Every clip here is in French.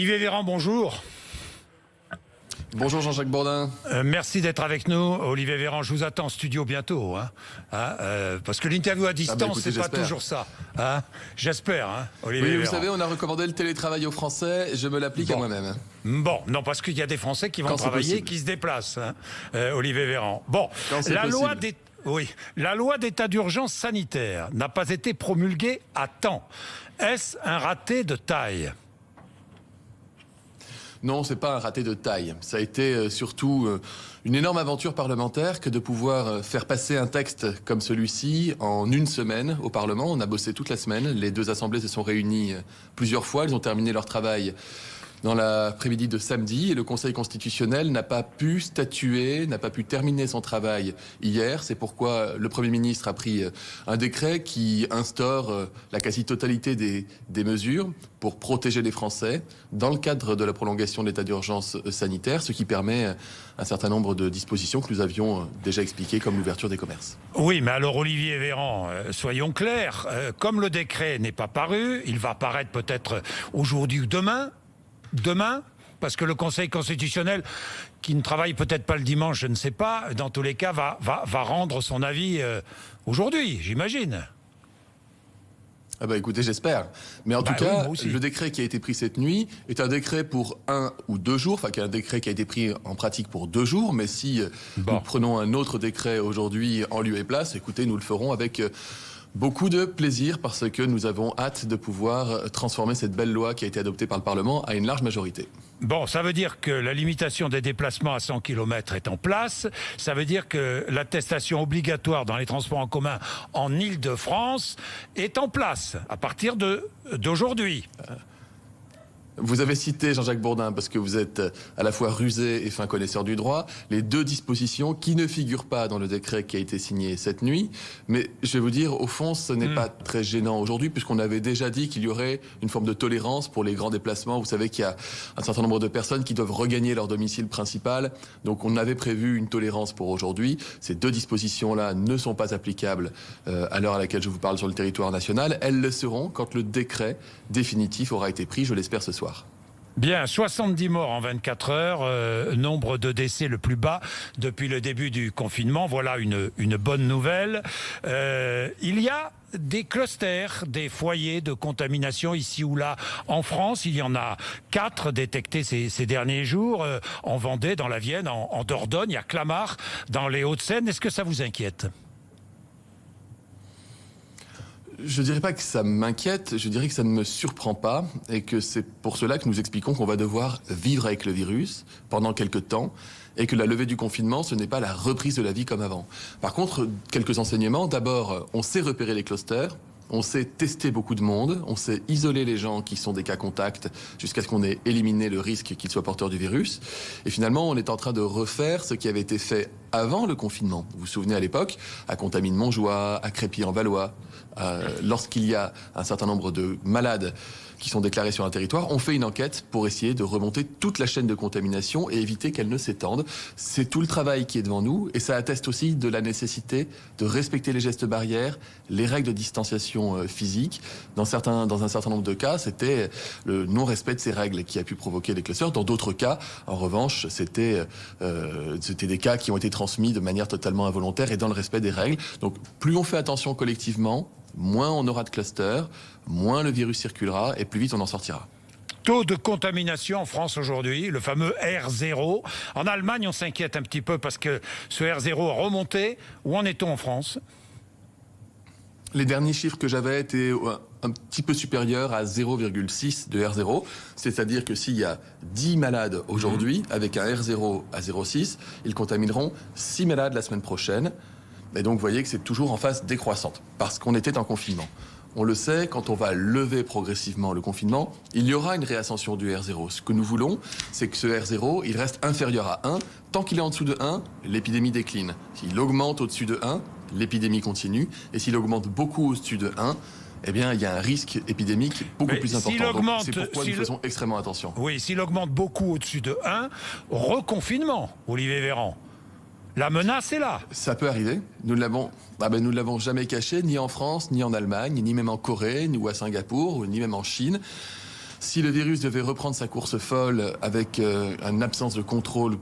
Olivier Véran, bonjour. Bonjour Jean-Jacques Bourdin. Merci d'être avec nous. Olivier Véran, je vous attends en studio bientôt. Parce que l'interview à distance, écoutez, c'est pas toujours ça. J'espère, Olivier Oui, Véran. vous savez, on a recommandé le télétravail aux Français, je me l'applique à moi-même. Bon, non, parce qu'il y a des Français qui vont travailler et qui se déplacent, Olivier Véran. Bon, la loi d'état d'urgence sanitaire n'a pas été promulguée à temps. Est-ce un raté de taille ? Non, c'est pas un raté de taille. Ça a été surtout une énorme aventure parlementaire que de pouvoir faire passer un texte comme celui-ci en une semaine au Parlement. On a bossé toute la semaine. Les deux assemblées se sont réunies plusieurs fois. Elles ont terminé leur travail dans l'après-midi de samedi et le Conseil constitutionnel n'a pas pu statuer, n'a pas pu terminer son travail hier. C'est pourquoi le Premier ministre a pris un décret qui instaure la quasi-totalité des mesures pour protéger les Français dans le cadre de la prolongation de l'état d'urgence sanitaire, ce qui permet un certain nombre de dispositions que nous avions déjà expliquées, comme l'ouverture des commerces. Oui, mais alors Olivier Véran, soyons clairs, comme le décret n'est pas paru, il va paraître peut-être aujourd'hui ou demain, parce que le Conseil constitutionnel, qui ne travaille peut-être pas le dimanche, je ne sais pas, dans tous les cas, va rendre son avis aujourd'hui, j'imagine. Ah bah écoutez, j'espère. Mais en tout cas, le décret qui a été pris cette nuit est un décret pour 1 ou 2 jours, enfin un décret qui a été pris en pratique pour 2 jours, mais si nous prenons un autre décret aujourd'hui en lieu et place, écoutez, nous le ferons avec beaucoup de plaisir parce que nous avons hâte de pouvoir transformer cette belle loi qui a été adoptée par le Parlement à une large majorité. Bon, ça veut dire que la limitation des déplacements à 100 km est en place. Ça veut dire que l'attestation obligatoire dans les transports en commun en Île-de-France est en place à partir d'aujourd'hui. Vous avez cité Jean-Jacques Bourdin parce que vous êtes à la fois rusé et fin connaisseur du droit, les deux dispositions qui ne figurent pas dans le décret qui a été signé cette nuit. Mais je vais vous dire, au fond, ce n'est pas très gênant aujourd'hui puisqu'on avait déjà dit qu'il y aurait une forme de tolérance pour les grands déplacements. Vous savez qu'il y a un certain nombre de personnes qui doivent regagner leur domicile principal. Donc on avait prévu une tolérance pour aujourd'hui. Ces deux dispositions-là ne sont pas applicables à l'heure à laquelle je vous parle sur le territoire national. Elles le seront quand le décret définitif aura été pris, je l'espère ce soir. Bien, 70 morts en 24 heures, nombre de décès le plus bas depuis le début du confinement. Voilà une bonne nouvelle. Il y a des clusters, des foyers de contamination ici ou là en France. Il y en a 4 détectés ces derniers jours, en Vendée, dans la Vienne, en Dordogne, à Clamart, dans les Hauts-de-Seine. Est-ce que ça vous inquiète ? Je dirais pas que ça m'inquiète, je dirais que ça ne me surprend pas et que c'est pour cela que nous expliquons qu'on va devoir vivre avec le virus pendant quelques temps et que la levée du confinement, ce n'est pas la reprise de la vie comme avant. Par contre, quelques enseignements. D'abord, on sait repérer les clusters. On sait tester beaucoup de monde, on sait isoler les gens qui sont des cas contacts jusqu'à ce qu'on ait éliminé le risque qu'ils soient porteurs du virus. Et finalement, on est en train de refaire ce qui avait été fait avant le confinement. Vous vous souvenez à l'époque, à Contamine-Montjoie, à Crépy-en-Valois, lorsqu'il y a un certain nombre de malades qui sont déclarés sur un territoire, on fait une enquête pour essayer de remonter toute la chaîne de contamination et éviter qu'elle ne s'étende. C'est tout le travail qui est devant nous et ça atteste aussi de la nécessité de respecter les gestes barrières, les règles de distanciation physique. Dans un certain nombre de cas, c'était le non-respect de ces règles qui a pu provoquer les clusters. Dans d'autres cas, en revanche, c'était des cas qui ont été transmis de manière totalement involontaire et dans le respect des règles. Donc plus on fait attention collectivement, moins on aura de clusters, moins le virus circulera et plus vite on en sortira. Taux de contamination en France aujourd'hui, le fameux R0. En Allemagne, on s'inquiète un petit peu parce que ce R0 a remonté. Où en est-on en France ? Les derniers chiffres que j'avais étaient un petit peu supérieurs à 0,6 de R0. C'est-à-dire que s'il y a 10 malades aujourd'hui, avec un R0 à 0,6, ils contamineront 6 malades la semaine prochaine. Et donc, vous voyez que c'est toujours en phase décroissante, parce qu'on était en confinement. On le sait, quand on va lever progressivement le confinement, il y aura une réascension du R0. Ce que nous voulons, c'est que ce R0, il reste inférieur à 1. Tant qu'il est en dessous de 1, l'épidémie décline. S'il augmente au-dessus de 1, l'épidémie continue. Et s'il augmente beaucoup au-dessus de 1, eh bien, il y a un risque épidémique beaucoup plus important. C'est pourquoi nous faisons extrêmement attention. Oui, s'il augmente beaucoup au-dessus de 1, reconfinement, Olivier Véran. La menace est là. Ça peut arriver. Nous ne l'avons jamais caché, ni en France, ni en Allemagne, ni même en Corée, ni à Singapour, ni même en Chine. Si le virus devait reprendre sa course folle avec une absence de contrôle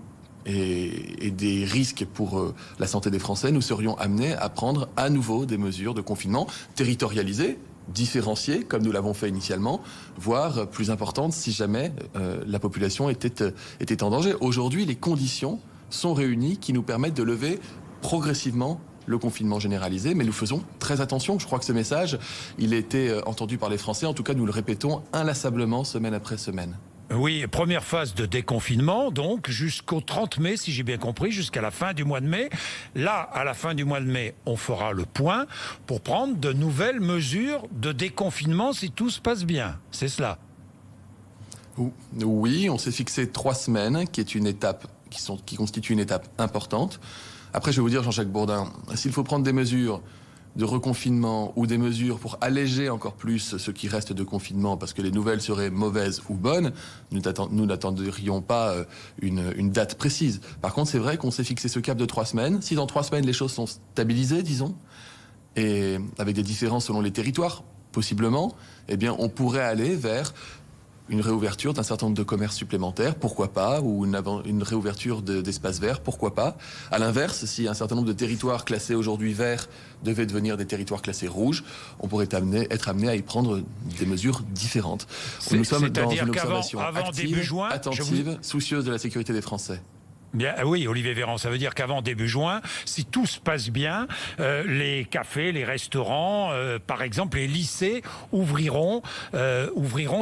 et des risques pour la santé des Français, nous serions amenés à prendre à nouveau des mesures de confinement territorialisées, différenciées, comme nous l'avons fait initialement, voire plus importantes si jamais la population était en danger. Aujourd'hui, les conditions sont réunies qui nous permettent de lever progressivement le confinement généralisé, mais nous faisons très attention. Je crois que ce message, il a été entendu par les Français. En tout cas, nous le répétons inlassablement, semaine après semaine. Oui, première phase de déconfinement, donc jusqu'au 30 mai, si j'ai bien compris, jusqu'à la fin du mois de mai. Là, à la fin du mois de mai, on fera le point pour prendre de nouvelles mesures de déconfinement si tout se passe bien. C'est cela? Oui, on s'est fixé 3 semaines, qui est une étape, qui constitue une étape importante. Après, je vais vous dire, Jean-Jacques Bourdin, s'il faut prendre des mesures de reconfinement ou des mesures pour alléger encore plus ce qui reste de confinement parce que les nouvelles seraient mauvaises ou bonnes, nous n'attendrions pas une date précise. Par contre, c'est vrai qu'on s'est fixé ce cap de 3 semaines. Si dans 3 semaines, les choses sont stabilisées, disons, et avec des différences selon les territoires, possiblement, eh bien, on pourrait aller vers une réouverture d'un certain nombre de commerces supplémentaires, pourquoi pas, ou une réouverture d'espaces verts, pourquoi pas. À l'inverse, si un certain nombre de territoires classés aujourd'hui verts devaient devenir des territoires classés rouges, on pourrait être amené à y prendre des mesures différentes. Nous sommes dans une observation active, attentive, soucieuse de la sécurité des Français. Bien, oui, Olivier Véran, ça veut dire qu'avant début juin, si tout se passe bien, les cafés, les restaurants, par exemple les lycées ouvriront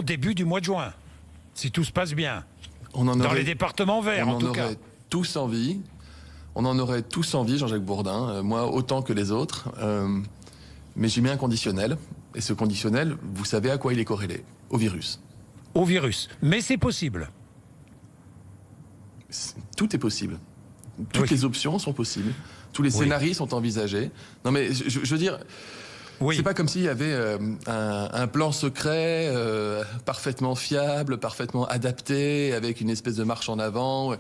début du mois de juin, si tout se passe bien. Dans les départements verts, en tout cas. On en aurait tous envie, Jean-Jacques Bourdin, moi autant que les autres, mais j'ai mis un conditionnel, et ce conditionnel, vous savez à quoi il est corrélé? Au virus. Au virus, mais c'est possible. Tout est possible. Toutes les options sont possibles. Tous les scénarios sont envisagés. Non mais je veux dire, c'est pas comme s'il y avait un plan secret parfaitement fiable, parfaitement adapté, avec une espèce de marche en avant.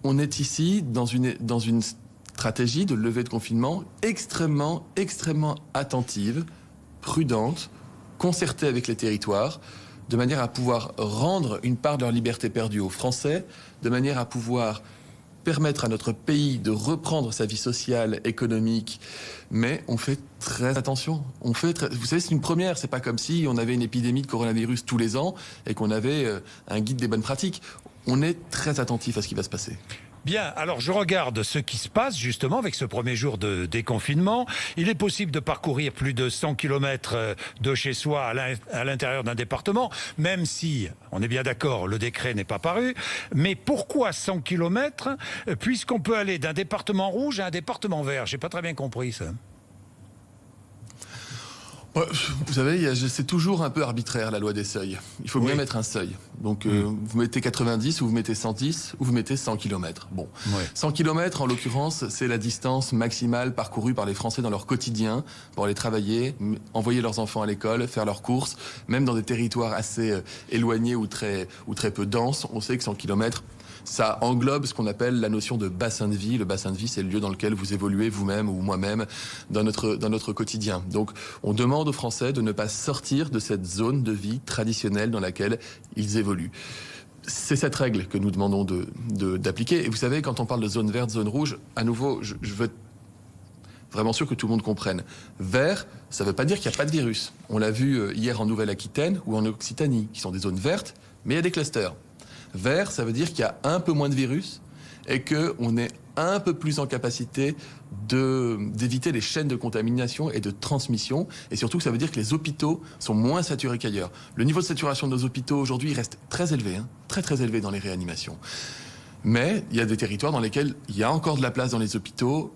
On est ici dans une stratégie de levée de confinement extrêmement attentive, prudente, concertée avec les territoires, de manière à pouvoir rendre une part de leur liberté perdue aux Français, de manière à pouvoir permettre à notre pays de reprendre sa vie sociale, économique, mais on fait très attention. Vous savez, c'est une première, c'est pas comme si on avait une épidémie de coronavirus tous les ans et qu'on avait un guide des bonnes pratiques. On est très attentif à ce qui va se passer. Bien, alors je regarde ce qui se passe justement avec ce premier jour de déconfinement. Il est possible de parcourir plus de 100 km de chez soi à l'intérieur d'un département, même si, on est bien d'accord, le décret n'est pas paru. Mais pourquoi 100 km puisqu'on peut aller d'un département rouge à un département vert? J'ai pas très bien compris ça. Vous savez, c'est toujours un peu arbitraire la loi des seuils. Il faut bien mettre un seuil. Donc vous mettez 90 ou vous mettez 110 ou vous mettez 100 km. Bon, 100 km en l'occurrence, c'est la distance maximale parcourue par les Français dans leur quotidien pour aller travailler, envoyer leurs enfants à l'école, faire leurs courses, même dans des territoires assez éloignés ou très peu denses. On sait que 100 km, ça englobe ce qu'on appelle la notion de bassin de vie. Le bassin de vie, c'est le lieu dans lequel vous évoluez vous-même ou moi-même dans notre quotidien. Donc, on demande aux Français de ne pas sortir de cette zone de vie traditionnelle dans laquelle ils évoluent. C'est cette règle que nous demandons d'appliquer. Et vous savez, quand on parle de zone verte, zone rouge, à nouveau, je veux être vraiment sûr que tout le monde comprenne. Vert, ça ne veut pas dire qu'il n'y a pas de virus. On l'a vu hier en Nouvelle-Aquitaine ou en Occitanie, qui sont des zones vertes, mais il y a des clusters. Vert, ça veut dire qu'il y a un peu moins de virus et qu'on est un peu plus en capacité d'éviter les chaînes de contamination et de transmission. Et surtout, ça veut dire que les hôpitaux sont moins saturés qu'ailleurs. Le niveau de saturation de nos hôpitaux aujourd'hui reste très élevé, très élevé dans les réanimations. Mais il y a des territoires dans lesquels il y a encore de la place dans les hôpitaux.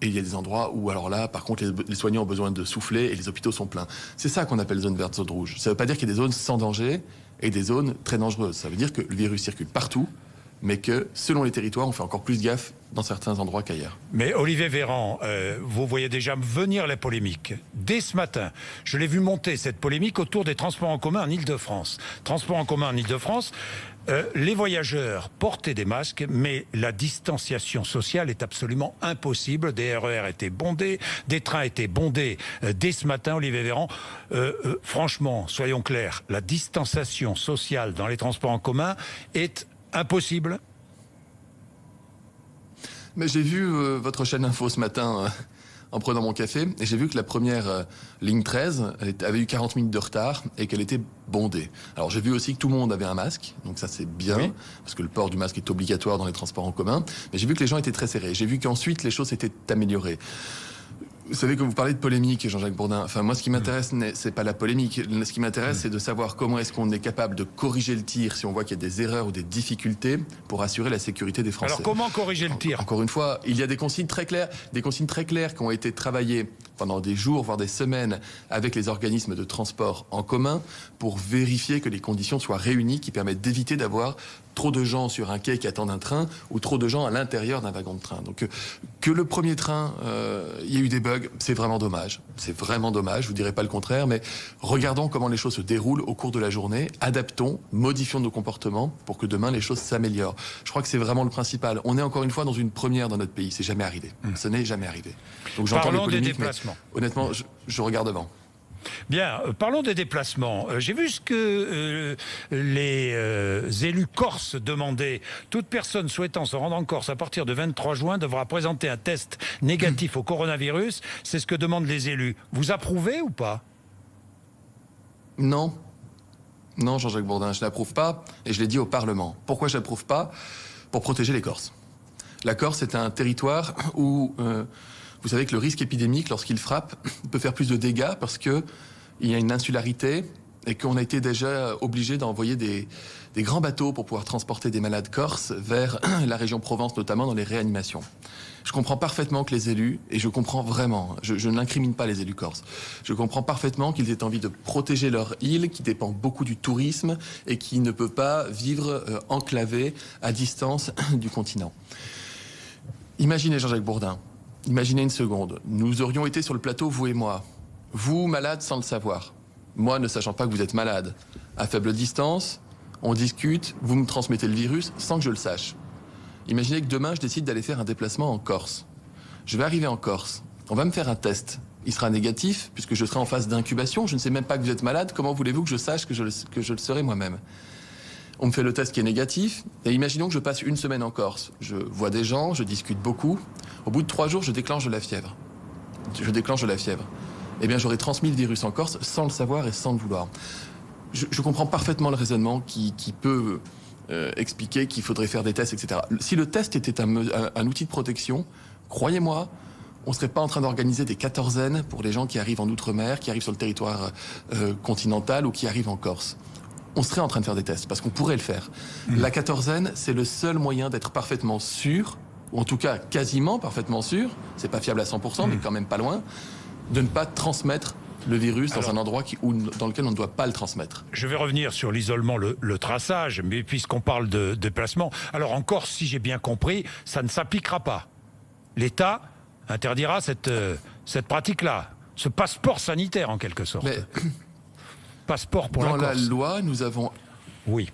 Et il y a des endroits où, alors là, par contre, les soignants ont besoin de souffler et les hôpitaux sont pleins. C'est ça qu'on appelle zone verte, zone rouge. Ça ne veut pas dire qu'il y a des zones sans danger et des zones très dangereuses. Ça veut dire que le virus circule partout, mais que, selon les territoires, on fait encore plus gaffe dans certains endroits qu'ailleurs. Mais Olivier Véran, vous voyez déjà venir la polémique. Dès ce matin, je l'ai vu monter, cette polémique, autour des transports en commun en Ile-de-France. Transports en commun en Ile-de-France, Les voyageurs portaient des masques, mais la distanciation sociale est absolument impossible. Des RER étaient bondés, des trains étaient bondés dès ce matin, Olivier Véran. Franchement, soyons clairs, la distanciation sociale dans les transports en commun est impossible. Mais j'ai vu votre chaîne info ce matin en prenant mon café, et j'ai vu que la première ligne 13 avait eu 40 minutes de retard et qu'elle était bondée. Alors j'ai vu aussi que tout le monde avait un masque, donc ça c'est bien, oui, parce que le port du masque est obligatoire dans les transports en commun, mais j'ai vu que les gens étaient très serrés. J'ai vu qu'ensuite les choses s'étaient améliorées. Vous savez, que vous parlez de polémique, Jean-Jacques Bourdin. Enfin, moi, ce qui m'intéresse, c'est pas la polémique. Ce qui m'intéresse, c'est de savoir comment est-ce qu'on est capable de corriger le tir si on voit qu'il y a des erreurs ou des difficultés pour assurer la sécurité des Français. Alors, comment corriger le tir ? Encore une fois, il y a des consignes très claires qui ont été travaillées pendant des jours, voire des semaines, avec les organismes de transport en commun pour vérifier que les conditions soient réunies qui permettent d'éviter d'avoir trop de gens sur un quai qui attendent un train ou trop de gens à l'intérieur d'un wagon de train. Donc que le premier train, il y a eu des bugs, c'est vraiment dommage. C'est vraiment dommage, je vous dirai pas le contraire, mais regardons comment les choses se déroulent au cours de la journée, adaptons, modifions nos comportements pour que demain les choses s'améliorent. Je crois que c'est vraiment le principal. On est encore une fois dans une première dans notre pays, c'est jamais arrivé. Ce n'est jamais arrivé. Donc j'entends les polémiques, mais honnêtement, je regarde devant. Bien, parlons des déplacements. J'ai vu ce que les élus corses demandaient. Toute personne souhaitant se rendre en Corse à partir du 23 juin devra présenter un test négatif au coronavirus. C'est ce que demandent les élus. Vous approuvez ou pas ? Non. Non, Jean-Jacques Bourdin, je n'approuve pas, et je l'ai dit au Parlement. Pourquoi je n'approuve pas ? Pour protéger les Corses. La Corse est un territoire où... vous savez que le risque épidémique, lorsqu'il frappe, peut faire plus de dégâts parce qu'il y a une insularité et qu'on a été déjà obligé d'envoyer des grands bateaux pour pouvoir transporter des malades corses vers la région Provence, notamment dans les réanimations. Je comprends parfaitement que les élus, et je comprends vraiment, je n'incrimine pas les élus corses, je comprends parfaitement qu'ils aient envie de protéger leur île qui dépend beaucoup du tourisme et qui ne peut pas vivre enclavé à distance du continent. Imaginez, Jean-Jacques Bourdin, imaginez une seconde, nous aurions été sur le plateau, vous et moi. Vous, malade sans le savoir. Moi, ne sachant pas que vous êtes malade. À faible distance, on discute, vous me transmettez le virus sans que je le sache. Imaginez que demain, je décide d'aller faire un déplacement en Corse. Je vais arriver en Corse, on va me faire un test. Il sera négatif, puisque je serai en phase d'incubation. Je ne sais même pas que vous êtes malade. Comment voulez-vous que je sache que je le serai moi-même ? On me fait le test qui est négatif, et imaginons que je passe une semaine en Corse. Je vois des gens, je discute beaucoup. Au bout de 3 jours, je déclenche de la fièvre. Eh bien, j'aurais transmis le virus en Corse sans le savoir et sans le vouloir. Je comprends parfaitement le raisonnement qui peut expliquer qu'il faudrait faire des tests, etc. Si le test était un outil de protection, croyez-moi, on ne serait pas en train d'organiser des quatorzaines pour les gens qui arrivent en Outre-mer, qui arrivent sur le territoire continental ou qui arrivent en Corse. On serait en train de faire des tests, parce qu'on pourrait le faire. La quatorzaine, c'est le seul moyen d'être parfaitement sûr, ou en tout cas quasiment parfaitement sûr, c'est pas fiable à 100%, mais quand même pas loin, de ne pas transmettre le virus dans un endroit dans lequel on ne doit pas le transmettre. Je vais revenir sur l'isolement, le traçage, mais puisqu'on parle de déplacement, alors en Corse, si j'ai bien compris, ça ne s'appliquera pas. L'État interdira cette pratique-là, ce passeport sanitaire en quelque sorte. Mais passeport pour la Corse. Dans la loi, nous avons... Oui.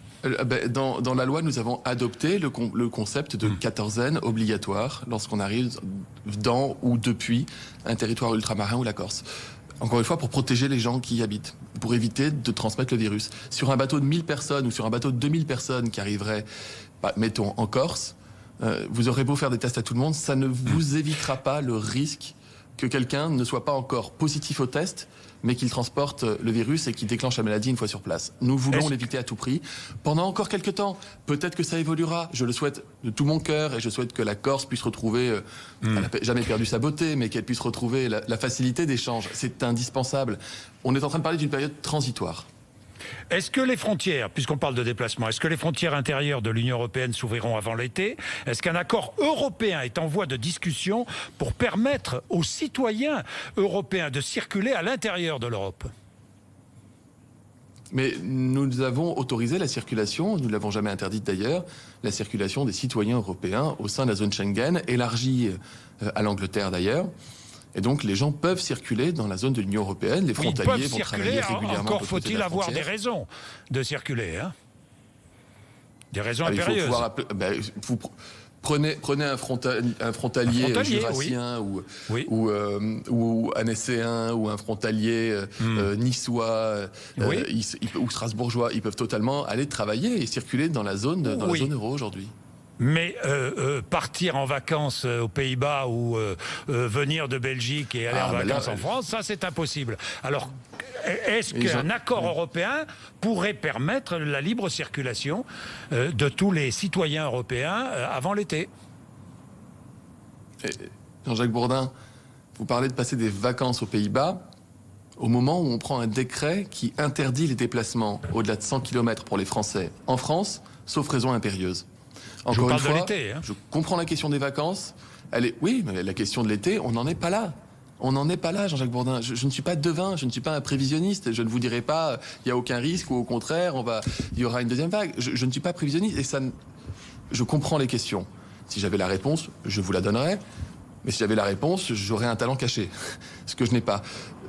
Dans la loi, nous avons adopté le concept de quatorzaine obligatoire lorsqu'on arrive dans ou depuis un territoire ultramarin ou la Corse. Encore une fois, pour protéger les gens qui y habitent, pour éviter de transmettre le virus. Sur un bateau de 1000 personnes ou sur un bateau de 2000 personnes qui arriverait, mettons, en Corse, vous aurez beau faire des tests à tout le monde, ça ne vous évitera pas le risque que quelqu'un ne soit pas encore positif au test, mais qu'il transporte le virus et qu'il déclenche la maladie une fois sur place. Nous voulons l'éviter à tout prix. Pendant encore quelques temps, peut-être que ça évoluera. Je le souhaite de tout mon cœur et je souhaite que la Corse puisse retrouver, elle n'a jamais perdu sa beauté, mais qu'elle puisse retrouver la facilité d'échange. C'est indispensable. On est en train de parler d'une période transitoire. Est-ce que les frontières, puisqu'on parle de déplacement, est-ce que les frontières intérieures de l'Union européenne s'ouvriront avant l'été ? Est-ce qu'un accord européen est en voie de discussion pour permettre aux citoyens européens de circuler à l'intérieur de l'Europe ? Mais nous avons autorisé la circulation, nous ne l'avons jamais interdite d'ailleurs, la circulation des citoyens européens au sein de la zone Schengen, élargie à l'Angleterre d'ailleurs. Et donc, les gens peuvent circuler dans la zone de l'Union européenne. Les frontaliers vont travailler régulièrement. Encore faut-il avoir des raisons de circuler, hein ? Des raisons Il faut impérieuses. pouvoir prenez un frontalier jurassien ou annécéen ou un frontalier niçois ou strasbourgeois. Ils peuvent totalement aller travailler et circuler dans la zone euro aujourd'hui. Mais partir en vacances aux Pays-Bas ou venir de Belgique et aller en vacances en France, ça c'est impossible. Alors, est-ce qu'un accord européen pourrait permettre la libre circulation de tous les citoyens européens avant l'été? Jean-Jacques Bourdin, vous parlez de passer des vacances aux Pays-Bas au moment où on prend un décret qui interdit les déplacements au-delà de 100 km pour les Français en France, sauf raison impérieuse. Encore une fois, je comprends la question des vacances. Oui, mais la question de l'été, on n'en est pas là. On n'en est pas là, Jean-Jacques Bourdin. Je ne suis pas devin, je ne suis pas un prévisionniste. Je ne vous dirai pas, il n'y a aucun risque, ou au contraire, il y aura une deuxième vague. Je ne suis pas prévisionniste, et je comprends les questions. Si j'avais la réponse, je vous la donnerais. Mais si j'avais la réponse, j'aurais un talent caché, ce que je n'ai pas.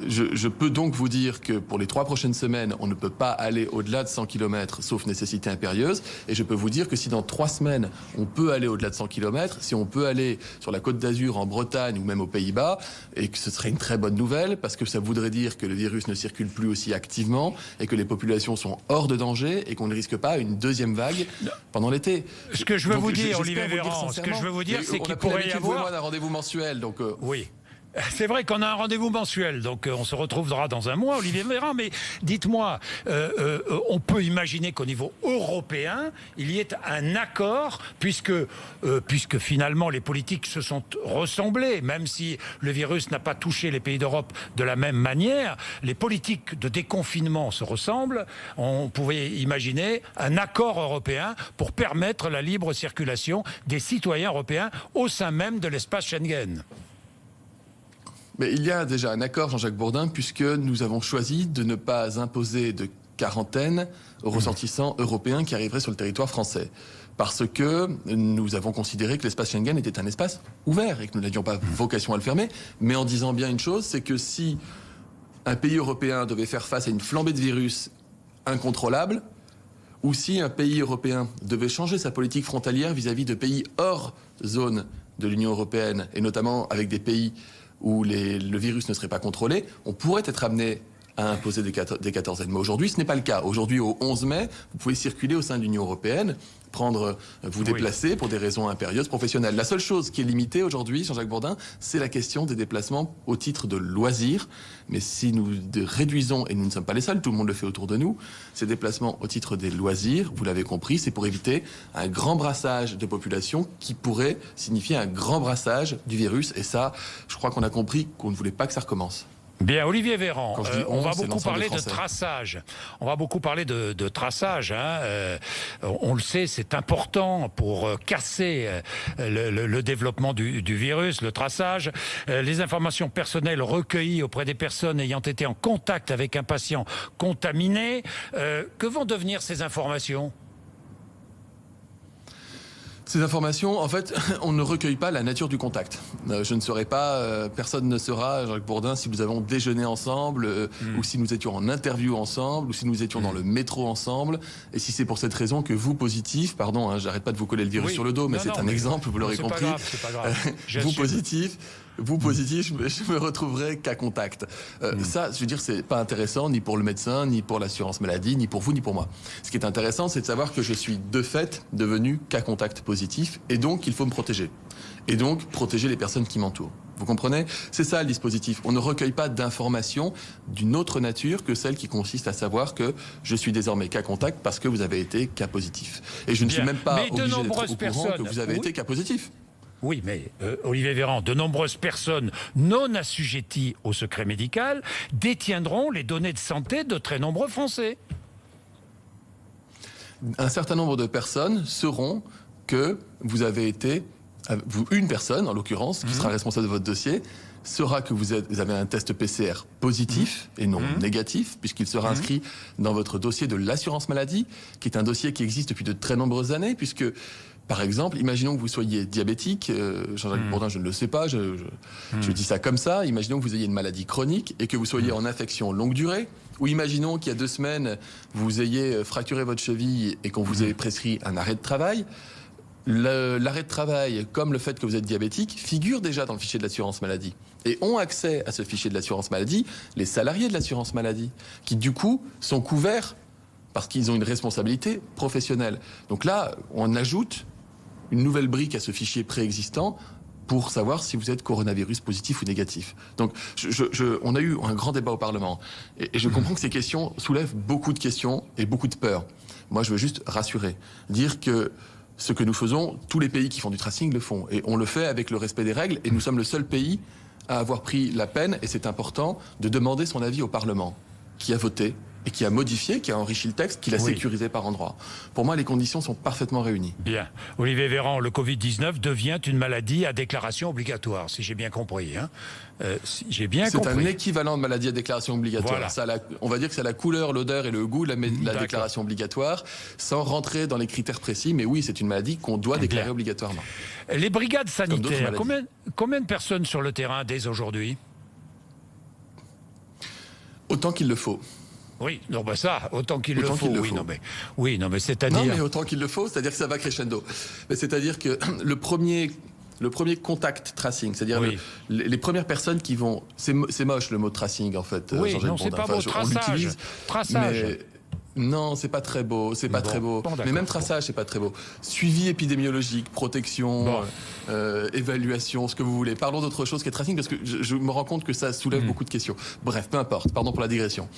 Je peux donc vous dire que pour les 3 prochaines semaines, on ne peut pas aller au-delà de 100 km, sauf nécessité impérieuse. Et je peux vous dire que si dans 3 semaines, on peut aller au-delà de 100 km, si on peut aller sur la Côte d'Azur, en Bretagne ou même aux Pays-Bas, et que ce serait une très bonne nouvelle, parce que ça voudrait dire que le virus ne circule plus aussi activement et que les populations sont hors de danger et qu'on ne risque pas une deuxième vague pendant l'été. Ce que je veux vous dire, Olivier Véran, c'est qu'il pourrait y avoir un rendez-vous mensuel. Donc oui. C'est vrai qu'on a un rendez-vous mensuel, donc on se retrouvera dans un mois, Olivier Véran, mais dites-moi, on peut imaginer qu'au niveau européen, il y ait un accord, puisque finalement les politiques se sont ressemblées, même si le virus n'a pas touché les pays d'Europe de la même manière, les politiques de déconfinement se ressemblent, on pouvait imaginer un accord européen pour permettre la libre circulation des citoyens européens au sein même de l'espace Schengen. Mais il y a déjà un accord, Jean-Jacques Bourdin, puisque nous avons choisi de ne pas imposer de quarantaine aux ressortissants européens qui arriveraient sur le territoire français. Parce que nous avons considéré que l'espace Schengen était un espace ouvert et que nous n'avions pas vocation à le fermer. Mais en disant bien une chose, c'est que si un pays européen devait faire face à une flambée de virus incontrôlable, ou si un pays européen devait changer sa politique frontalière vis-à-vis de pays hors zone de l'Union européenne, et notamment avec des pays où le virus ne serait pas contrôlé, on pourrait être amené à imposer des quatorzaines. Mais aujourd'hui, ce n'est pas le cas. Aujourd'hui, au 11 mai, vous pouvez circuler au sein de l'Union européenne, vous déplacer pour des raisons impérieuses, professionnelles. La seule chose qui est limitée aujourd'hui, Jean-Jacques Bourdin, c'est la question des déplacements au titre de loisirs. Mais si nous réduisons, et nous ne sommes pas les seuls, tout le monde le fait autour de nous, ces déplacements au titre des loisirs, vous l'avez compris, c'est pour éviter un grand brassage de population qui pourrait signifier un grand brassage du virus. Et ça, je crois qu'on a compris qu'on ne voulait pas que ça recommence. Bien, Olivier Véran, on va beaucoup parler de traçage. On va beaucoup parler de traçage. On le sait, c'est important pour casser le développement du virus, le traçage. Les informations personnelles recueillies auprès des personnes ayant été en contact avec un patient contaminé. Que vont devenir ces informations ? Ces informations, en fait, on ne recueille pas la nature du contact. Je ne saurais pas, personne ne saura, Jacques Bourdin, si nous avons déjeuné ensemble, ou si nous étions en interview ensemble, ou si nous étions dans le métro ensemble, et si c'est pour cette raison que vous, positif, pardon, j'arrête pas de vous coller le virus sur le dos, mais c'est un exemple, vous l'aurez compris. C'est pas grave. Vous positif, je me retrouverai qu'à contact. Ça, je veux dire, c'est pas intéressant ni pour le médecin, ni pour l'assurance maladie, ni pour vous, ni pour moi. Ce qui est intéressant, c'est de savoir que je suis de fait devenu cas contact positif, et donc il faut me protéger. Et donc protéger les personnes qui m'entourent. Vous comprenez ? C'est ça le dispositif. On ne recueille pas d'informations d'une autre nature que celle qui consiste à savoir que je suis désormais cas contact parce que vous avez été cas positif. Et je ne suis même pas obligé d'être au courant que vous avez été cas positif. Oui, mais Olivier Véran, de nombreuses personnes non assujetties au secret médical détiendront les données de santé de très nombreux Français. Un certain nombre de personnes sauront que vous avez été, une personne en l'occurrence, qui sera responsable de votre dossier, saura que vous avez un test PCR positif et non négatif, puisqu'il sera inscrit dans votre dossier de l'assurance maladie, qui est un dossier qui existe depuis de très nombreuses années, puisque Par exemple, imaginons que vous soyez diabétique, Jean-Jacques Bourdin, je ne le sais pas, je dis ça comme ça, imaginons que vous ayez une maladie chronique et que vous soyez en infection longue durée, ou imaginons qu'il y a 2 semaines, vous ayez fracturé votre cheville et qu'on vous ait prescrit un arrêt de travail. L'arrêt de travail, comme le fait que vous êtes diabétique, figure déjà dans le fichier de l'assurance maladie. Et ont accès à ce fichier de l'assurance maladie les salariés de l'assurance maladie, qui du coup sont couverts parce qu'ils ont une responsabilité professionnelle. Donc là, on ajoute une nouvelle brique à ce fichier préexistant pour savoir si vous êtes coronavirus positif ou négatif. Donc, on a eu un grand débat au Parlement. Et je comprends que ces questions soulèvent beaucoup de questions et beaucoup de peurs. Moi, je veux juste rassurer. Dire que ce que nous faisons, tous les pays qui font du tracing le font. Et on le fait avec le respect des règles. Et nous sommes le seul pays à avoir pris la peine, et c'est important, de demander son avis au Parlement, qui a voté et qui a modifié, qui a enrichi le texte, qui l'a sécurisé par endroits. Pour moi, les conditions sont parfaitement réunies. Bien. Olivier Véran, le Covid-19 devient une maladie à déclaration obligatoire, si j'ai bien compris. Hein. Si j'ai bien compris. C'est un équivalent de maladie à déclaration obligatoire. Voilà. Ça on va dire que c'est la couleur, l'odeur et le goût de la déclaration obligatoire, sans rentrer dans les critères précis. Mais oui, c'est une maladie qu'on doit déclarer obligatoirement. Les brigades sanitaires, combien de personnes sur le terrain dès aujourd'hui? Autant qu'il le faut. Oui, non, bah ça, autant qu'il le faut. Oui, non, mais c'est-à-dire. Non, mais autant qu'il le faut, c'est-à-dire que ça va crescendo. Mais c'est-à-dire que le premier contact tracing, c'est-à-dire les premières personnes qui vont. C'est moche le mot tracing en fait. Oui, non, c'est pas beau. Traçage. Mais non, c'est pas très beau, c'est pas très beau. Mais même traçage, c'est pas très beau. Suivi épidémiologique, protection, évaluation, ce que vous voulez. Parlons d'autre chose qu'est tracing, parce que je me rends compte que ça soulève beaucoup de questions. Bref, peu importe, pardon pour la digression.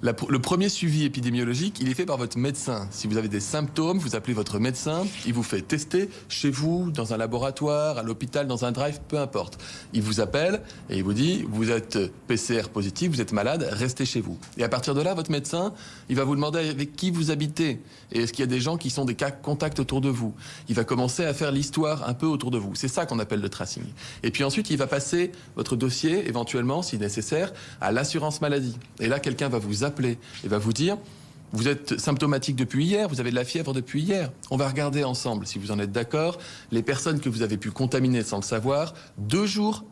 Le premier suivi épidémiologique, il est fait par votre médecin. Si vous avez des symptômes, vous appelez votre médecin, il vous fait tester chez vous, dans un laboratoire, à l'hôpital, dans un drive, peu importe. Il vous appelle et il vous dit, vous êtes PCR positif, vous êtes malade, restez chez vous. Et à partir de là, votre médecin, il va vous demander avec qui vous habitez et est-ce qu'il y a des gens qui sont des cas contacts autour de vous. Il va commencer à faire l'histoire un peu autour de vous. C'est ça qu'on appelle le tracing. Et puis ensuite, il va passer votre dossier, éventuellement, si nécessaire, à l'assurance maladie. Et là, quelqu'un va vous appeler et va vous dire, vous êtes symptomatique depuis hier, vous avez de la fièvre depuis hier. On va regarder ensemble, si vous en êtes d'accord, les personnes que vous avez pu contaminer sans le savoir, 2 jours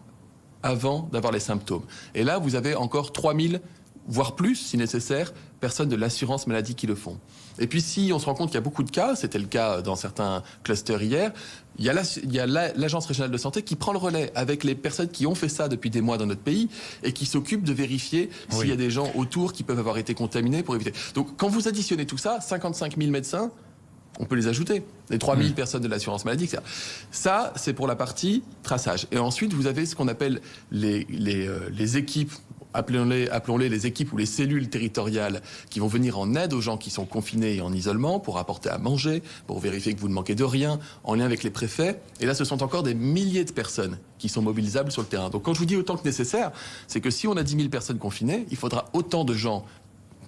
avant d'avoir les symptômes. Et là, vous avez encore 3000 voire plus, si nécessaire, personnes de l'assurance maladie qui le font. Et puis si on se rend compte qu'il y a beaucoup de cas, c'était le cas dans certains clusters hier, il y a l'Agence régionale de santé qui prend le relais avec les personnes qui ont fait ça depuis des mois dans notre pays et qui s'occupent de vérifier s'il y a des gens autour qui peuvent avoir été contaminés pour éviter. Donc quand vous additionnez tout ça, 55 000 médecins, on peut les ajouter. Les 3000 personnes de l'assurance maladie, etc. Ça, c'est pour la partie traçage. Et ensuite, vous avez ce qu'on appelle les équipes, appelons-les les équipes ou les cellules territoriales qui vont venir en aide aux gens qui sont confinés et en isolement pour apporter à manger, pour vérifier que vous ne manquez de rien, en lien avec les préfets. Et là, ce sont encore des milliers de personnes qui sont mobilisables sur le terrain. Donc quand je vous dis autant que nécessaire, c'est que si on a 10 000 personnes confinées, il faudra autant de gens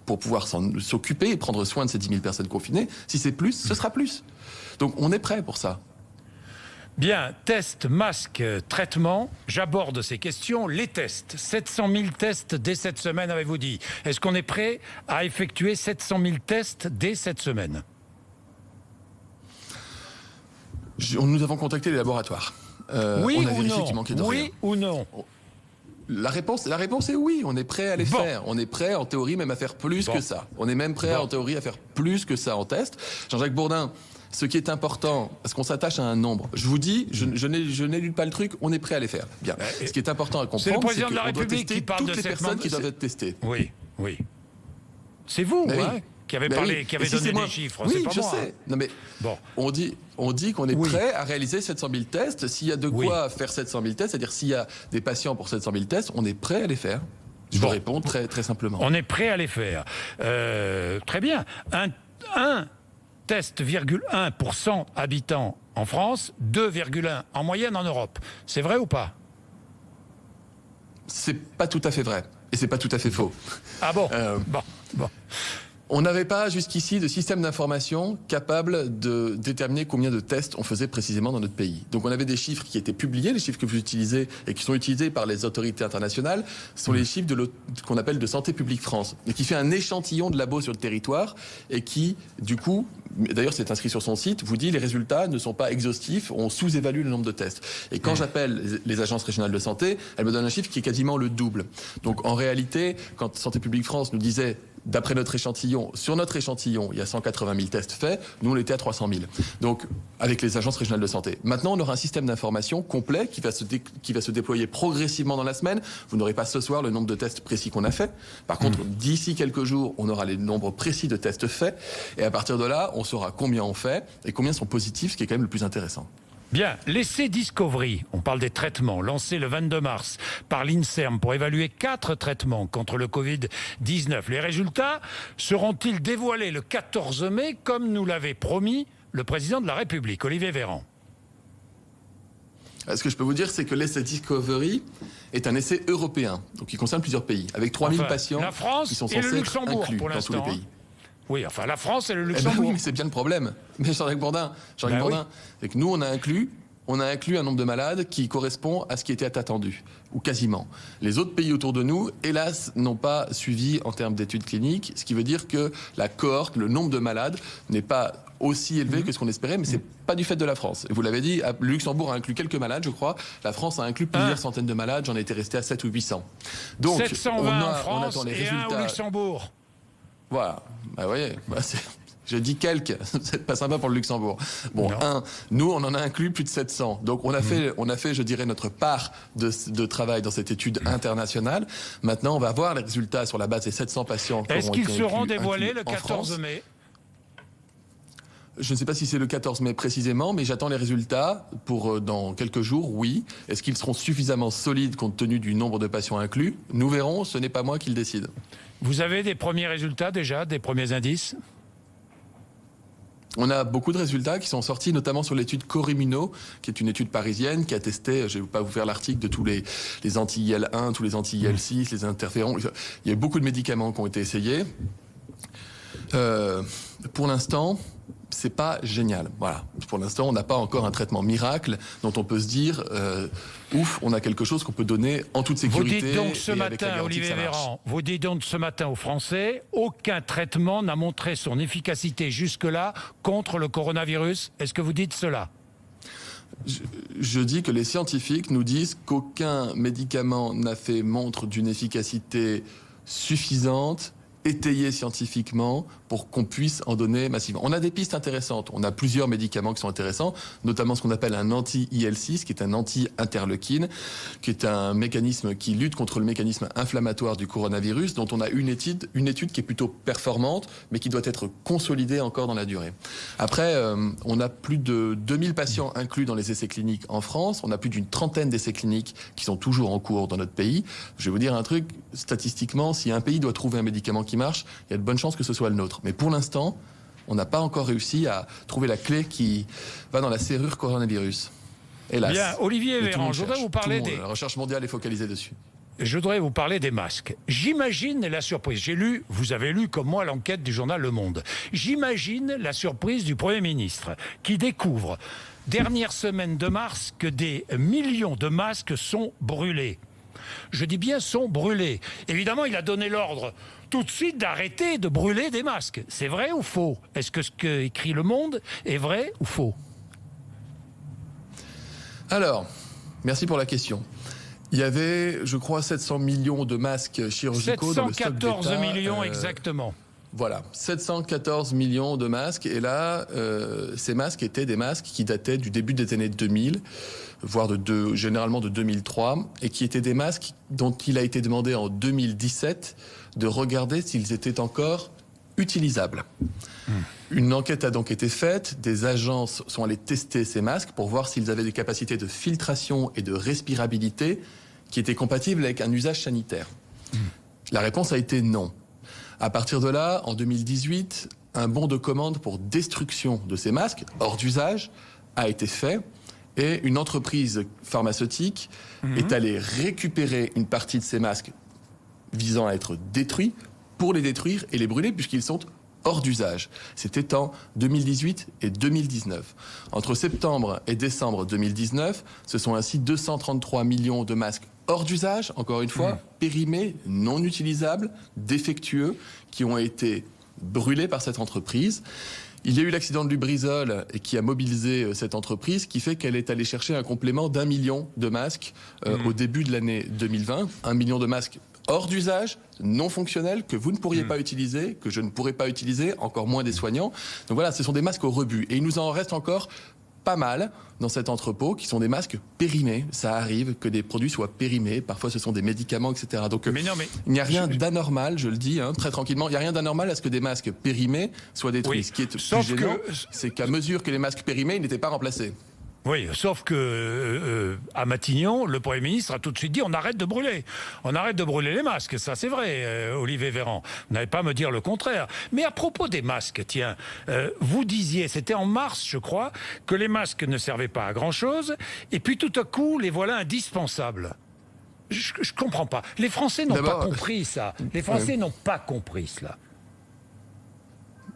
pour pouvoir s'occuper et prendre soin de ces 10 000 personnes confinées. Si c'est plus, ce sera plus. Donc on est prêt pour ça. Bien, tests, masques, traitements, j'aborde ces questions. Les tests, 700 000 tests dès cette semaine, avez-vous dit. Est-ce qu'on est prêt à effectuer 700 000 tests dès cette semaine? Nous avons contacté les laboratoires. Oui on a ou vérifié non? qu'il manquait de rien. Oui ou non? La réponse est oui, on est prêt à les faire. On est prêt en théorie même à faire plus que ça. On est même prêt en théorie à faire plus que ça en test. Jean-Jacques Bourdin, ce qui est important, parce qu'on s'attache à un nombre, je vous dis, je n'élude pas le truc, on est prêt à les faire. Bien. Ce qui est important à comprendre, c'est qu'on doit tester toutes les personnes qui doivent être testées. Oui, oui. C'est vous, qui avez parlé, qui avez donné des chiffres. Oui, pas je moi, sais. Non mais on dit qu'on est prêt à réaliser 700 000 tests. S'il y a de quoi faire 700 000 tests, c'est-à-dire s'il y a des patients pour 700 000 tests, on est prêt à les faire. Je vous réponds très, très simplement. On est prêt à les faire. Très bien. Un test, 1% habitants en France, 2,1 en moyenne en Europe. C'est vrai ou pas? C'est pas tout à fait vrai. Et c'est pas tout à fait faux. Ah bon? Bon. On n'avait pas jusqu'ici de système d'information capable de déterminer combien de tests on faisait précisément dans notre pays. Donc on avait des chiffres qui étaient publiés, les chiffres que vous utilisez et qui sont utilisés par les autorités internationales, sont les chiffres qu'on appelle de Santé publique France, et qui fait un échantillon de labos sur le territoire et qui, du coup, d'ailleurs c'est inscrit sur son site, vous dit les résultats ne sont pas exhaustifs, on sous-évalue le nombre de tests. Et quand j'appelle les agences régionales de santé, elles me donnent un chiffre qui est quasiment le double. Donc en réalité, quand Santé publique France nous disait d'après notre échantillon, sur notre échantillon, il y a 180 000 tests faits, nous on était à 300 000. Donc avec les agences régionales de santé. Maintenant, on aura un système d'information complet qui va se déployer progressivement dans la semaine. Vous n'aurez pas ce soir le nombre de tests précis qu'on a fait. Par contre, d'ici quelques jours, on aura les nombres précis de tests faits. Et à partir de là, on saura combien on fait et combien sont positifs, ce qui est quand même le plus intéressant. Bien, l'essai Discovery, on parle des traitements, lancé le 22 mars par l'INSERM pour évaluer 4 traitements contre le Covid-19. Les résultats seront-ils dévoilés le 14 mai, comme nous l'avait promis le président de la République, Olivier Véran? Ce que je peux vous dire, c'est que l'essai Discovery est un essai européen, donc qui concerne plusieurs pays, avec 3000 patients la France qui sont et le censés être Luxembourg, inclus pour dans tous les l'instant, pays. Oui, enfin la France et le Eh ben Luxembourg. oui, mais c'est bien le problème. Mais Jean-Jacques Bourdin, Oui. c'est que nous, on a inclus un nombre de malades qui correspond à ce qui était attendu, ou quasiment. Les autres pays autour de nous, hélas, n'ont pas suivi en termes d'études cliniques, ce qui veut dire que la cohorte, le nombre de malades, n'est pas aussi élevé que ce qu'on espérait, mais c'est pas du fait de la France. Vous l'avez dit, le Luxembourg a inclus quelques malades, je crois. La France a inclus plusieurs centaines de malades, j'en étais resté à 700 ou 800. Donc, 720 en France on attend les et résultats. un au Luxembourg. Voilà, vous voyez, je dis quelques, c'est pas sympa pour le Luxembourg. Bon, nous, on en a inclus plus de 700. Donc, on a fait, je dirais, notre part de travail dans cette étude internationale. Maintenant, on va voir les résultats sur la base des 700 patients. Est-ce qu'ils seront dévoilés le 14 mai ? Je ne sais pas si c'est le 14 mai précisément, mais j'attends les résultats pour dans quelques jours, oui. Est-ce qu'ils seront suffisamment solides compte tenu du nombre de patients inclus? Nous verrons, ce n'est pas moi qui le décide. Vous avez des premiers résultats déjà, des premiers indices? On a beaucoup de résultats qui sont sortis, notamment sur l'étude Corimmuno, qui est une étude parisienne qui a testé, je ne vais pas vous faire l'article de tous les anti-IL1, tous les anti-IL6, les interférons. Il y a beaucoup de médicaments qui ont été essayés. Pour l'instant, c'est pas génial. Voilà. Pour l'instant, on n'a pas encore un traitement miracle dont on peut se dire ouf, on a quelque chose qu'on peut donner en toute sécurité. Vous dites donc ce matin, Olivier Véran, vous dites donc ce matin aux Français, aucun traitement n'a montré son efficacité jusque-là contre le coronavirus. Est-ce que vous dites cela ? Je dis que les scientifiques nous disent qu'aucun médicament n'a fait montre d'une efficacité suffisante, étayée scientifiquement, pour qu'on puisse en donner massivement. On a des pistes intéressantes. On a plusieurs médicaments qui sont intéressants, notamment ce qu'on appelle un anti-IL6, qui est un anti-interleukine, qui est un mécanisme qui lutte contre le mécanisme inflammatoire du coronavirus, dont on a une étude qui est plutôt performante, mais qui doit être consolidée encore dans la durée. Après, on a plus de 2000 patients inclus dans les essais cliniques en France. On a plus d'une trentaine d'essais cliniques qui sont toujours en cours dans notre pays. Je vais vous dire un truc, statistiquement, si un pays doit trouver un médicament qui marche, il y a de bonnes chances que ce soit le nôtre. Mais pour l'instant, on n'a pas encore réussi à trouver la clé qui va dans la serrure coronavirus. Hélas. Bien, Olivier Véran, je voudrais vous parler des... La recherche mondiale est focalisée dessus. Je voudrais vous parler des masques. J'imagine la surprise. Vous avez lu comme moi l'enquête du journal Le Monde. J'imagine la surprise du Premier ministre qui découvre, dernière semaine de mars, que des millions de masques sont brûlés. Je dis bien sont brûlés. Évidemment, il a donné l'ordre tout de suite d'arrêter de brûler des masques. C'est vrai ou faux? Est-ce que ce qu'écrit Le Monde est vrai ou faux? Alors, merci pour la question. Il y avait, je crois, 700 millions de masques chirurgicaux dans le stock d'État. 714 millions exactement. Voilà, 714 millions de masques. Et là, ces masques étaient des masques qui dataient du début des années 2000, voire généralement de 2003, et qui étaient des masques dont il a été demandé en 2017 de regarder s'ils étaient encore utilisables. Une enquête a donc été faite, des agences sont allées tester ces masques pour voir s'ils avaient des capacités de filtration et de respirabilité qui étaient compatibles avec un usage sanitaire. La réponse a été non. À partir de là, en 2018, un bon de commande pour destruction de ces masques, hors d'usage, a été fait. Et une entreprise pharmaceutique est allée récupérer une partie de ces masques visant à être détruits pour les détruire et les brûler puisqu'ils sont hors d'usage. C'était en 2018 et 2019. Entre septembre et décembre 2019, ce sont ainsi 233 millions de masques hors d'usage, encore une fois, périmés, non utilisables, défectueux, qui ont été brûlés par cette entreprise. Il y a eu l'accident de Lubrizol et qui a mobilisé cette entreprise, qui fait qu'elle est allée chercher un complément d'1 million de masques au début de l'année 2020. 1 million de masques hors d'usage, non fonctionnels, que vous ne pourriez pas utiliser, que je ne pourrais pas utiliser, encore moins des soignants. Donc voilà, ce sont des masques au rebut. Et il nous en reste encore pas mal dans cet entrepôt, qui sont des masques périmés. Ça arrive que des produits soient périmés. Parfois, ce sont des médicaments, etc. Donc, il n'y a rien d'anormal, je le dis, très tranquillement. Il n'y a rien d'anormal à ce que des masques périmés soient détruits. Ce qui est plus gênant, c'est qu'à mesure que les masques périmés, ils n'étaient pas remplacés. Oui, sauf que à Matignon, le Premier ministre a tout de suite dit on arrête de brûler. On arrête de brûler les masques, ça c'est vrai, Olivier Véran. Vous n'allez pas me dire le contraire. Mais à propos des masques, tiens, vous disiez, c'était en mars je crois, que les masques ne servaient pas à grand-chose, et puis tout à coup, les voilà indispensables. Je comprends pas. Les Français n'ont pas compris ça. Les Français n'ont pas compris cela.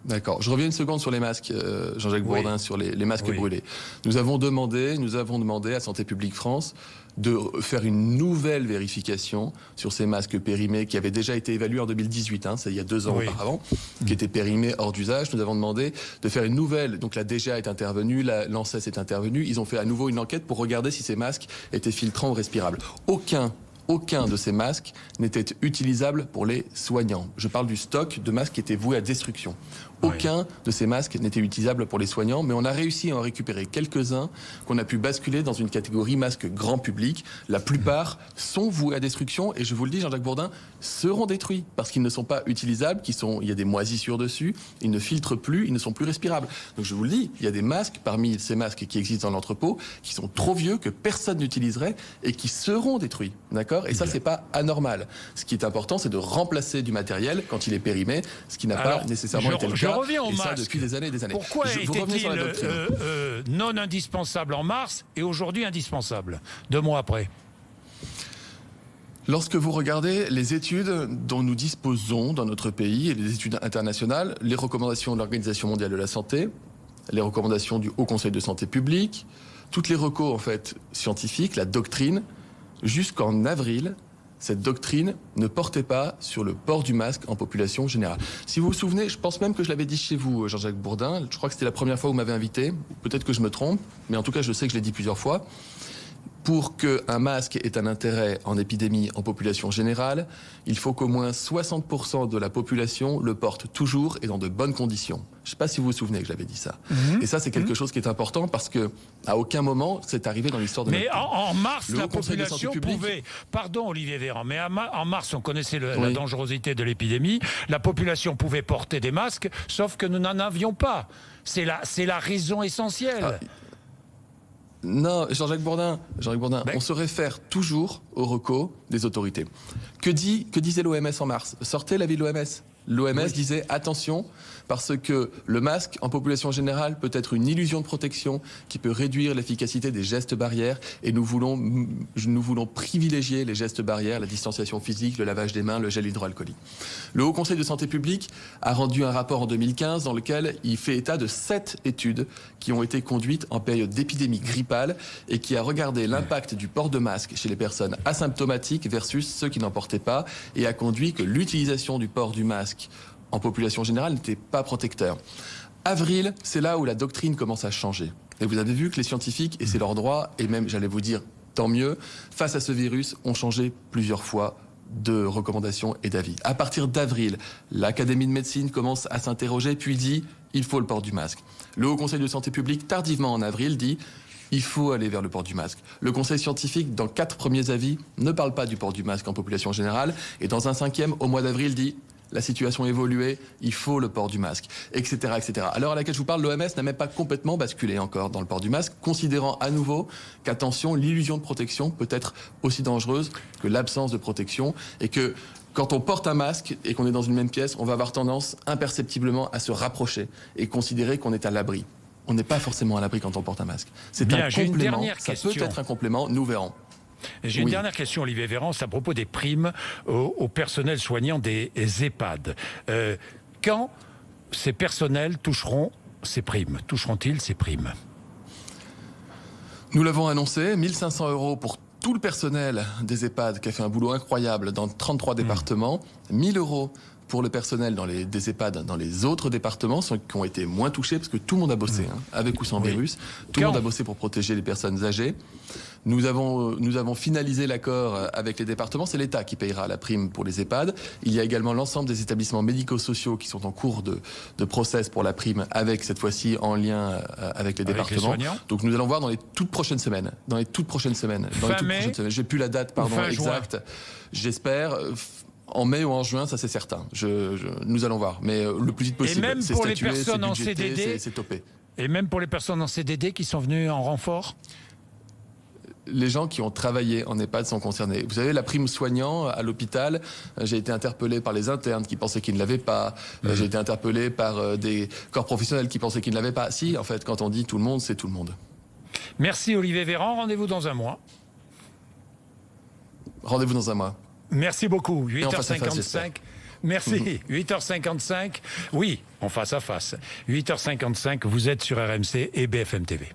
D'accord. Je reviens une seconde sur les masques, Jean-Jacques Bourdin, sur les masques brûlés. Nous avons demandé à Santé publique France de faire une nouvelle vérification sur ces masques périmés qui avaient déjà été évalués en 2018, c'est il y a 2 ans auparavant, qui étaient périmés hors d'usage. Nous avons demandé de faire une nouvelle, donc la DGA est intervenue, l'ANSES est intervenue, ils ont fait à nouveau une enquête pour regarder si ces masques étaient filtrants ou respirables. Aucun de ces masques n'était utilisable pour les soignants. Je parle du stock de masques qui était voué à destruction. Aucun de ces masques n'était utilisable pour les soignants, mais on a réussi à en récupérer quelques-uns qu'on a pu basculer dans une catégorie masque grand public. La plupart sont voués à destruction et je vous le dis, Jean-Jacques Bourdin, seront détruits parce qu'ils ne sont pas utilisables, il y a des moisissures dessus, ils ne filtrent plus, ils ne sont plus respirables. Donc je vous le dis, il y a des masques parmi ces masques qui existent dans l'entrepôt qui sont trop vieux que personne n'utiliserait et qui seront détruits. D'accord ? Et ça, c'est pas anormal. Ce qui est important, c'est de remplacer du matériel quand il est périmé, ce qui n'a pas nécessairement été le cas. Je reviens au masque. Depuis des années et des années. Pourquoi était-il non indispensable en mars et aujourd'hui indispensable 2 mois après? Lorsque vous regardez les études dont nous disposons dans notre pays et les études internationales, les recommandations de l'Organisation mondiale de la santé, les recommandations du Haut Conseil de santé publique, toutes les recos en fait scientifiques, la doctrine, jusqu'en avril, cette doctrine ne portait pas sur le port du masque en population générale. Si vous vous souvenez, je pense même que je l'avais dit chez vous, Jean-Jacques Bourdin, je crois que c'était la première fois où vous m'avez invité, peut-être que je me trompe, mais en tout cas je sais que je l'ai dit plusieurs fois. Pour qu'un masque ait un intérêt en épidémie en population générale, il faut qu'au moins 60% de la population le porte toujours et dans de bonnes conditions. Je ne sais pas si vous vous souvenez que j'avais dit ça. Et ça, c'est quelque chose qui est important parce que à aucun moment c'est arrivé dans l'histoire de notre pays. Mais en mars, la population pouvait... Pardon, Olivier Véran, mais en mars, on connaissait la dangerosité de l'épidémie. La population pouvait porter des masques, sauf que nous n'en avions pas. C'est la raison essentielle. Non, Jean-Jacques Bourdin, on se réfère toujours aux recos des autorités. Que disait l'OMS en mars? Sortez l'avis de l'OMS. L'OMS disait attention parce que le masque en population générale peut être une illusion de protection qui peut réduire l'efficacité des gestes barrières et nous voulons privilégier les gestes barrières, la distanciation physique, le lavage des mains, le gel hydroalcoolique. Le Haut Conseil de santé publique a rendu un rapport en 2015 dans lequel il fait état de 7 études qui ont été conduites en période d'épidémie grippale et qui a regardé l'impact du port de masque chez les personnes asymptomatiques versus ceux qui n'en portaient pas et a conduit que l'utilisation du port du masque en population générale n'était pas protecteur. Avril, c'est là où la doctrine commence à changer. Et vous avez vu que les scientifiques, et c'est leur droit, et même, j'allais vous dire, tant mieux, face à ce virus, ont changé plusieurs fois de recommandations et d'avis. À partir d'avril, l'Académie de médecine commence à s'interroger, puis dit « il faut le port du masque ». Le Haut Conseil de santé publique, tardivement en avril, dit « il faut aller vers le port du masque ». Le Conseil scientifique, dans 4 premiers avis, ne parle pas du port du masque en population générale, et dans un 5e, au mois d'avril, dit « la situation évoluée, il faut le port du masque, etc., etc. À l'heure à laquelle je vous parle, l'OMS n'a même pas complètement basculé encore dans le port du masque, considérant à nouveau qu'attention, l'illusion de protection peut être aussi dangereuse que l'absence de protection et que quand on porte un masque et qu'on est dans une même pièce, on va avoir tendance imperceptiblement à se rapprocher et considérer qu'on est à l'abri. On n'est pas forcément à l'abri quand on porte un masque. C'est un complément, ça peut être un complément, nous verrons. J'ai une dernière question, Olivier Véran, à propos des primes au personnel soignant des EHPAD. Quand ces personnels toucheront ces primes? Toucheront-ils ces primes? Nous l'avons annoncé, 1 500 € pour tout le personnel des EHPAD qui a fait un boulot incroyable dans 33 départements, 1 000 € pour le personnel des EHPAD dans les autres départements qui ont été moins touchés, parce que tout le monde a bossé, avec ou sans virus. Tout le monde a bossé pour protéger les personnes âgées. Nous avons finalisé l'accord avec les départements. C'est l'État qui payera la prime pour les EHPAD. Il y a également l'ensemble des établissements médico-sociaux qui sont en cours de process pour la prime, avec cette fois-ci en lien avec les départements. Donc nous allons voir dans les toutes prochaines semaines. J'ai plus la date, exacte. J'espère. En mai ou en juin, ça c'est certain. Nous allons voir. Mais le plus vite possible. Et même pour les personnes en CDD, c'est topé. Et même pour les personnes en CDD qui sont venues en renfort? Les gens qui ont travaillé en EHPAD sont concernés. Vous savez, la prime soignant à l'hôpital, j'ai été interpellé par les internes qui pensaient qu'ils ne l'avaient pas. J'ai été interpellé par des corps professionnels qui pensaient qu'ils ne l'avaient pas. Si, en fait, quand on dit tout le monde, c'est tout le monde. Merci Olivier Véran. Rendez-vous dans un mois. Rendez-vous dans un mois. Merci beaucoup. 8h55. Face, merci. 8h55. Oui, en face à face. 8h55, vous êtes sur RMC et BFM TV.